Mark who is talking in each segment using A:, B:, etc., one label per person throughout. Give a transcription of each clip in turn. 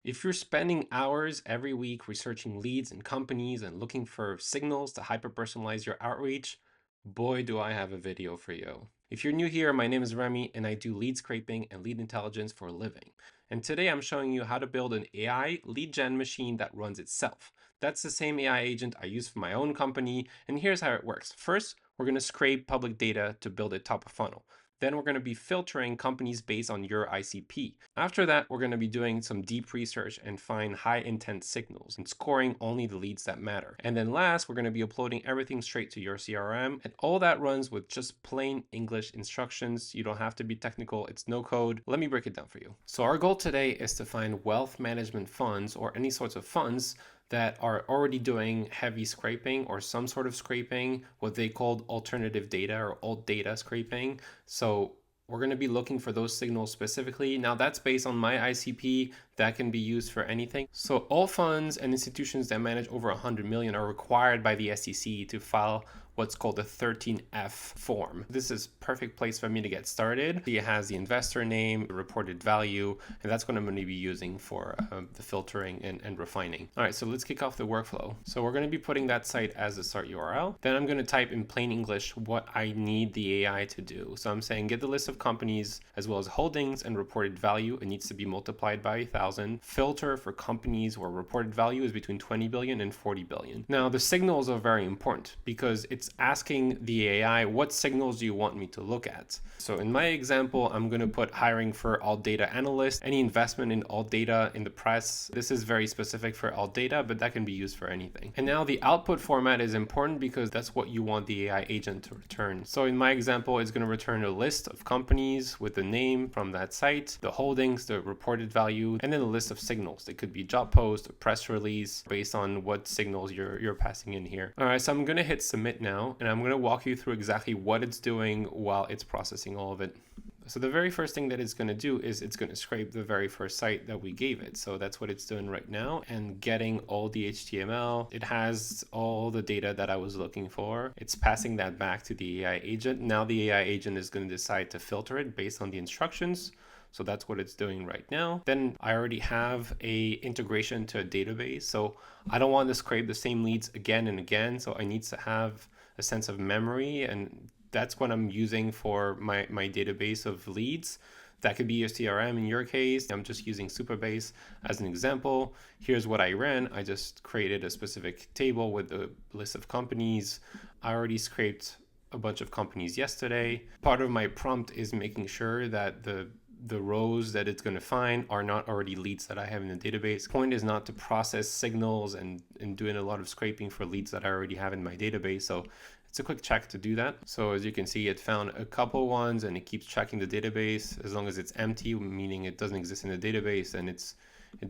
A: If you're spending hours every week researching leads and companies and looking for signals to hyper-personalize your outreach, boy, do I have a video for you. If you're new here, my name is Remi and I do lead scraping and lead intelligence for a living. And today I'm showing you how to build an AI lead gen machine that runs itself. That's the same AI agent I use for my own company, and here's how it works. First, we're going to scrape public data to build a top of funnel. Then we're going to be filtering companies based on your ICP. After that, we're going to be doing some deep research and find high intent signals and scoring only the leads that matter. And then last, we're going to be uploading everything straight to your CRM. And all that runs with just plain English instructions. You don't have to be technical. It's no code. Let me break it down for you. So our goal today is to find wealth management funds or any sorts of funds that are already doing heavy scraping or some sort of scraping, what they called alternative data or alt data scraping. So we're going to be looking for those signals specifically. Now that's based on my ICP. That can be used for anything. So all funds and institutions that manage over 100 million are required by the SEC to file what's called the 13F form. This is perfect place for me to get started. It has the investor name, the reported value, and that's what I'm going to be using for the filtering and refining. All right, so let's kick off the workflow. So we're going to be putting that site as a start URL. Then I'm going to type in plain English what I need the AI to do. So I'm saying get the list of companies as well as holdings and reported value. It needs to be multiplied by 1,000. Filter for companies where reported value is between 20 billion and 40 billion. Now the signals are very important because it's asking the AI, what signals do you want me to look at? So in my example, I'm going to put hiring for alt data analyst, any investment in alt data in the press. This is very specific for alt data, but that can be used for anything. And now the output format is important because that's what you want the AI agent to return. So in my example, it's going to return a list of companies with the name from that site, the holdings, the reported value, and then a list of signals. It could be job post, a press release, based on what signals you're passing in here. All right, so I'm going to hit submit now. And I'm going to walk you through exactly what it's doing while it's processing all of it. So the very first thing that it's going to do is it's going to scrape the very first site that we gave it. So that's what it's doing right now and getting all the HTML. It has all the data that I was looking for. It's passing that back to the AI agent. Now the AI agent is going to decide to filter it based on the instructions. So that's what it's doing right now. Then I already have a integration to a database. So I don't want to scrape the same leads again and again. So I need to have a sense of memory, and that's what I'm using for my database of leads. That could be your CRM in your case. I'm just using Supabase as an example. Here's what I ran. I just created a specific table with a list of companies. I already scraped a bunch of companies yesterday. Part of my prompt is making sure that the rows that it's going to find are not already leads that I have in the database. Point is not to process signals and doing a lot of scraping for leads that I already have in my database. So it's a quick check to do that. So as you can see, it found a couple ones and it keeps checking the database. As long as it's empty, meaning it doesn't exist in the database, and it's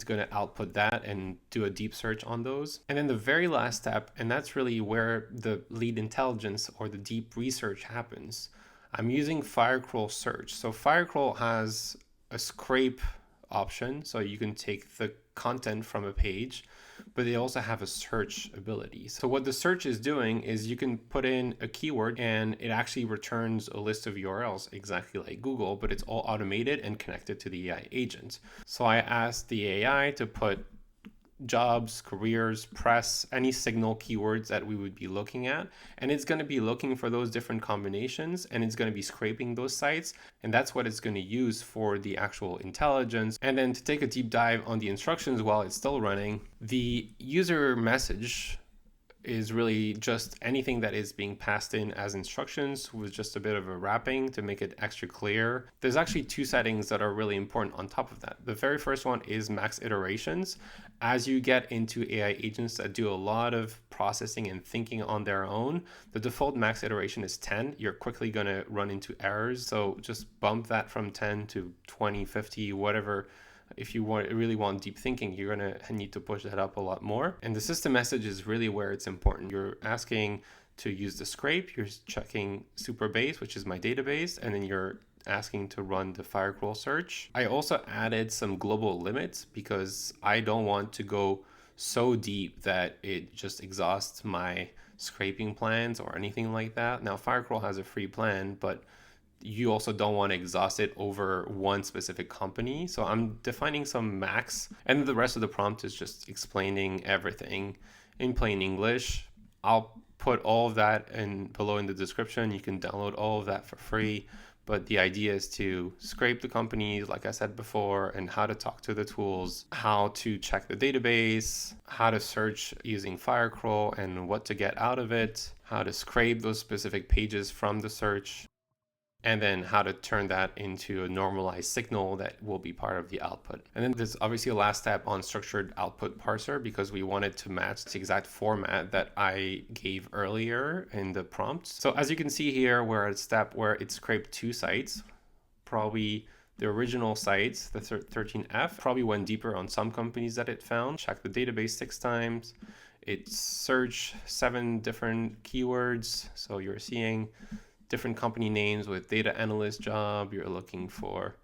A: going to output that and do a deep search on those. And then the very last step, and that's really where the lead intelligence or the deep research happens. I'm using Firecrawl search. So Firecrawl has a scrape option, so you can take the content from a page, but they also have a search ability. So what the search is doing is you can put in a keyword and it actually returns a list of URLs exactly like Google, but it's all automated and connected to the AI agent. So I asked the AI to put jobs, careers, press, any signal keywords that we would be looking at. And it's going to be looking for those different combinations and it's going to be scraping those sites. And that's what it's going to use for the actual intelligence. And then to take a deep dive on the instructions while it's still running, the user message is really just anything that is being passed in as instructions with just a bit of a wrapping to make it extra clear. There's actually two settings that are really important on top of that. The very first one is max iterations. As you get into AI agents that do a lot of processing and thinking on their own, the default max iteration is 10. You're quickly going to run into errors. So just bump that from 10 to 20, 50, whatever. If you really want deep thinking, you're going to need to push that up a lot more. And the system message is really where it's important. You're asking to use the scrape, you're checking Supabase, which is my database, and then you're asking to run the Firecrawl search. I also added some global limits because I don't want to go so deep that it just exhausts my scraping plans or anything like that. Now, Firecrawl has a free plan, but you also don't want to exhaust it over one specific company. So I'm defining some max, and the rest of the prompt is just explaining everything in plain English. I'll put all of that in below in the description. You can download all of that for free. But the idea is to scrape the companies, like I said before, and how to talk to the tools, how to check the database, how to search using Firecrawl and what to get out of it, how to scrape those specific pages from the search, and then how to turn that into a normalized signal that will be part of the output. And then there's obviously a last step on structured output parser, because we wanted to match the exact format that I gave earlier in the prompts. So as you can see here, we're at a step where it scraped 2 sites, probably the original sites, the 13F, probably went deeper on some companies that it found, checked the database 6 times. It searched 7 different keywords. So you're seeing different company names with data analyst job. You're looking for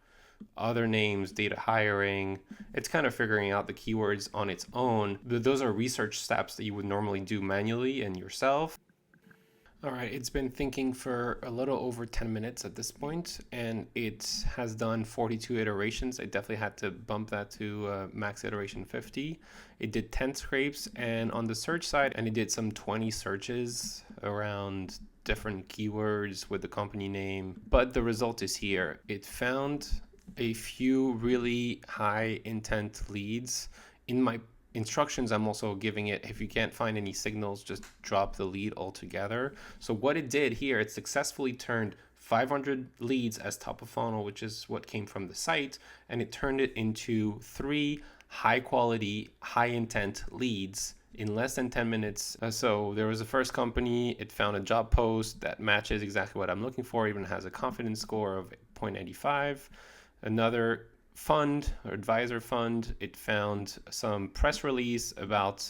A: other names, data hiring. It's kind of figuring out the keywords on its own. Those are research steps that you would normally do manually and yourself. All right, it's been thinking for a little over 10 minutes at this point, and it has done 42 iterations. I definitely had to bump that to max iteration 50. It did 10 scrapes, and on the search side, and it did some 20 searches around different keywords with the company name. But the result is here. It found a few really high intent leads. In my instructions, I'm also giving it, if you can't find any signals, just drop the lead altogether. So what it did here, it successfully turned 500 leads as top of funnel, which is what came from the site, and it turned it into 3 high quality, high intent leads in less than 10 minutes. So there was the first company, it found a job post that matches exactly what I'm looking for, even has a confidence score of 0.85. Another fund or advisor fund, it found some press release about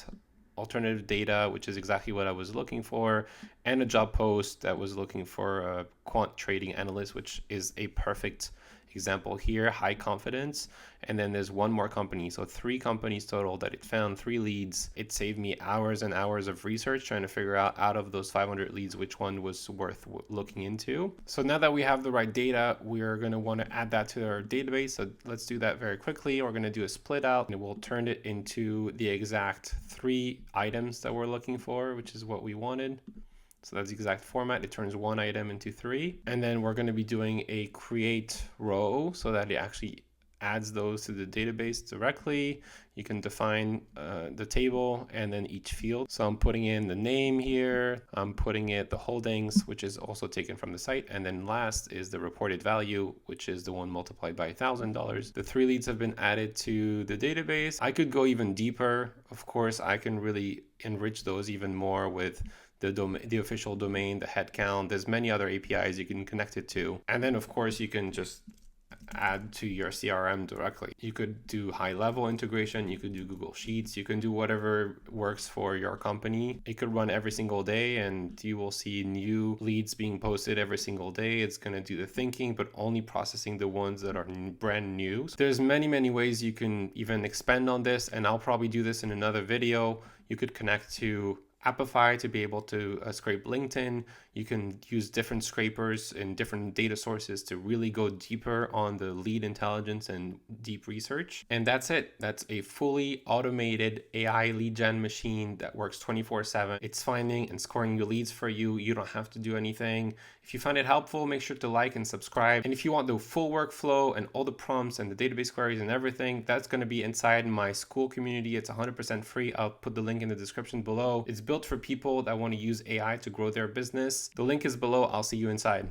A: alternative data, which is exactly what I was looking for, and a job post that was looking for a quant trading analyst, which is a perfect example here, high confidence. And then there's one more company, so 3 companies total that it found, 3 leads. It saved me hours and hours of research trying to figure out of those 500 leads which one was worth looking into. So now that we have the right data, we're going to want to add that to our database. So let's do that very quickly. We're going to do a split out, and we'll turn it into the exact 3 items that we're looking for, which is what we wanted. So that's the exact format. It turns 1 item into 3. And then we're going to be doing a create row so that it actually adds those to the database directly. You can define the table and then each field. So I'm putting in the name here. I'm putting in the holdings, which is also taken from the site. And then last is the reported value, which is the one multiplied by $1,000. The 3 leads have been added to the database. I could go even deeper. Of course, I can really enrich those even more with the official domain, the headcount. There's many other APIs you can connect it to. And then of course you can just add to your CRM directly. You could do high level integration, you could do Google Sheets, you can do whatever works for your company. It could run every single day and you will see new leads being posted every single day. It's going to do the thinking, but only processing the ones that are brand new. So there's many ways you can even expand on this, and I'll probably do this in another video. You could connect to Appify to be able to scrape LinkedIn. You can use different scrapers and different data sources to really go deeper on the lead intelligence and deep research. And that's it. That's a fully automated AI lead gen machine that works 24/7. It's finding and scoring your leads for you. You don't have to do anything. If you find it helpful, make sure to like and subscribe. And if you want the full workflow and all the prompts and the database queries and everything, that's going to be inside my school community. It's 100% free. I'll put the link in the description below. It's built for people that want to use AI to grow their business. The link is below. I'll see you inside.